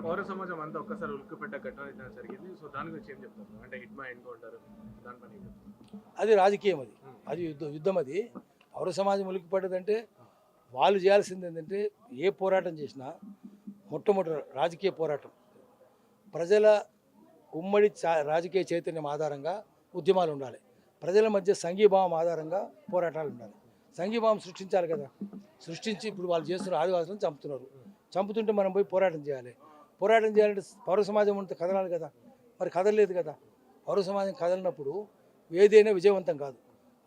పౌర సమాజం అంతా ఒక్కసారి ఉలిక్కిపడ్డ ఘటన అయితే జరిగింది. సో దాని గురించి ఏం చెప్తారు? అంటే హిట్ మై ఎన్కౌంటర్ దాని పని ఏం చెప్తారు? అది రాజకీయం, అది యుద్ధం. అది పౌర సమాజం ఉలిక్కిపడ్డదంటే వాళ్ళు చేయాల్సింది ఏంటంటే ఏ పోరాటం చేసినా మొట్టమొదటి రాజకీయ పోరాటం ప్రజల ఉమ్మడి రాజకీయ చైతన్యం ఆధారంగా ఉద్యమాలు ఉండాలి. ప్రజల మధ్య సంఘీభావం ఆధారంగా పోరాటాలు ఉండాలి. సంఘీభావం సృష్టించాలి కదా. సృష్టించి ఇప్పుడు వాళ్ళు చేస్తున్న ఆదివాసులను చంపుతున్నారు. చంపుతుంటే మనం పోయి పోరాటం చేయాలి. పోరాటం చేయాలంటే పౌర సమాజం ఉంటే కదలాలి కదా. మరి కదలలేదు కదా. పౌర సమాజం కదలినప్పుడు ఏదైనా విజయవంతం కాదు.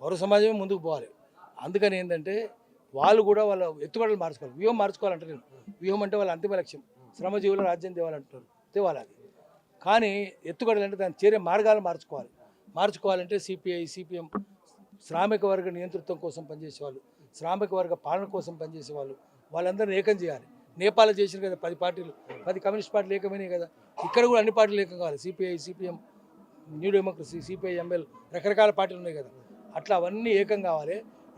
పౌర సమాజమే ముందుకు పోవాలి. అందుకని ఏంటంటే వాళ్ళు కూడా వాళ్ళ ఎత్తుగడలు మార్చుకోవాలి. వ్యూహం మార్చుకోవాలంటే నేను వ్యూహం అంటే వాళ్ళ అంతిమ లక్ష్యం శ్రమజీవుల రాజ్యం తేవాలంటారు, తేవాలి. అది కానీ ఎత్తుగడలు అంటే దాన్ని చేరే మార్గాలు మార్చుకోవాలంటే సిపిఐ సిపిఎం శ్రామిక వర్గ నియంతృత్వం కోసం పనిచేసేవాళ్ళు, శ్రామిక వర్గ పాలన కోసం పనిచేసేవాళ్ళు, వాళ్ళందరినీ ఏకం చేయాలి. నేపాల్ చేసిన కదా 10 పార్టీలు, 10 కమ్యూనిస్ట్ పార్టీలు ఏకమైనాయి కదా. ఇక్కడ కూడా అన్ని పార్టీలు ఏకం కావాలి. CPI CPM new democracy CPI ML రకరకాల పార్టీలు ఉన్నాయి కదా. అట్లా అవన్నీ ఏకం కావాలి.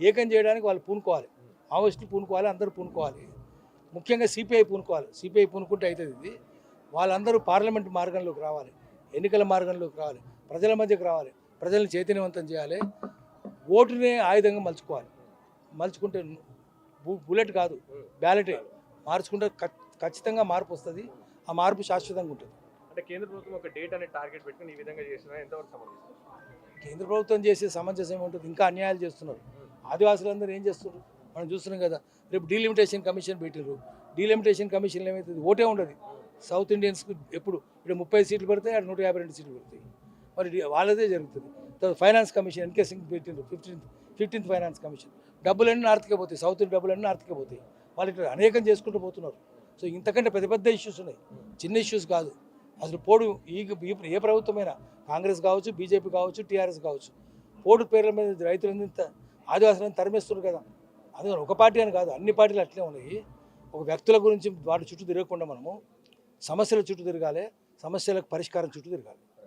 ఏకం చేయడానికి వాళ్ళు పూనుకోవాలి. మావోయిస్టులు పూనుకోవాలి, అందరూ పూనుకోవాలి. ముఖ్యంగా సిపిఐ పూనుకోవాలి. సిపిఐ పూనుకుంటే అవుతుంది. ఇది వాళ్ళందరూ పార్లమెంట్ మార్గంలోకి రావాలి, ఎన్నికల మార్గంలోకి రావాలి, ప్రజల మధ్యకు రావాలి, ప్రజల్ని చైతన్యవంతం చేయాలి. ఓటునే ఆయుధంగా మలుచుకుంటే బుల్లెట్ కాదు బ్యాలెటే మార్చుకుంటే ఖచ్చితంగా మార్పు వస్తుంది. ఆ మార్పు శాశ్వతంగా ఉంటుంది. అంటే కేంద్ర ప్రభుత్వం ఒక డేట్ అనే టార్గెట్ పెట్టుకుని ఈ విధంగా చేసినా ఎంతవరకు సమర్థిస్తారు? కేంద్ర ప్రభుత్వం చేసే సమంజసం ఏముంటుంది? ఇంకా అన్యాయాలు చేస్తున్నారు. ఆదివాసులందరూ ఏం చేస్తున్నారు మనం చూస్తున్నాం కదా. రేపు డీలిమిటేషన్ కమిషన్ పెట్టారు. డీలిమిటేషన్ కమిషన్ ఏమవుతుంది? ఓటే ఉండదు. సౌత్ ఇండియన్స్కి ఎప్పుడు ఇక్కడ 30 సీట్లు పడతాయి, అక్కడ 152 సీట్లు పడతాయి. మరి వాళ్ళదే జరుగుతుంది. ఫైనాన్స్ కమిషన్ ఎన్కే సింగ్ పెట్టిండ్రు, 15th ఫైనాన్స్ కమిషన్. డబ్బులన్నీ నార్త్కే పోతాయి, సౌత్ డబ్బులన్నీ నార్త్కే పోతాయి. వాళ్ళు ఇక్కడ అనేకం చేసుకుంటూ పోతున్నారు. సో ఇంతకంటే పెద్ద ఇష్యూస్ ఉన్నాయి, చిన్న ఇష్యూస్ కాదు. అసలు పోడు ఏ ప్రభుత్వమైనా కాంగ్రెస్ కావచ్చు, బీజేపీ కావచ్చు, టీఆర్ఎస్ కావచ్చు, పోడు పేర్ల మీద రైతులంతా ఆదివాసులను తరిమేస్తున్నారు కదా. అందుకని ఒక పార్టీ అని కాదు, అన్ని పార్టీలు అట్లే ఉన్నాయి. ఒక వ్యక్తుల గురించి వాటి చుట్టూ తిరగకుండా మనము సమస్యల చుట్టూ తిరగాలి, సమస్యలకు పరిష్కారం చుట్టూ తిరగాలి.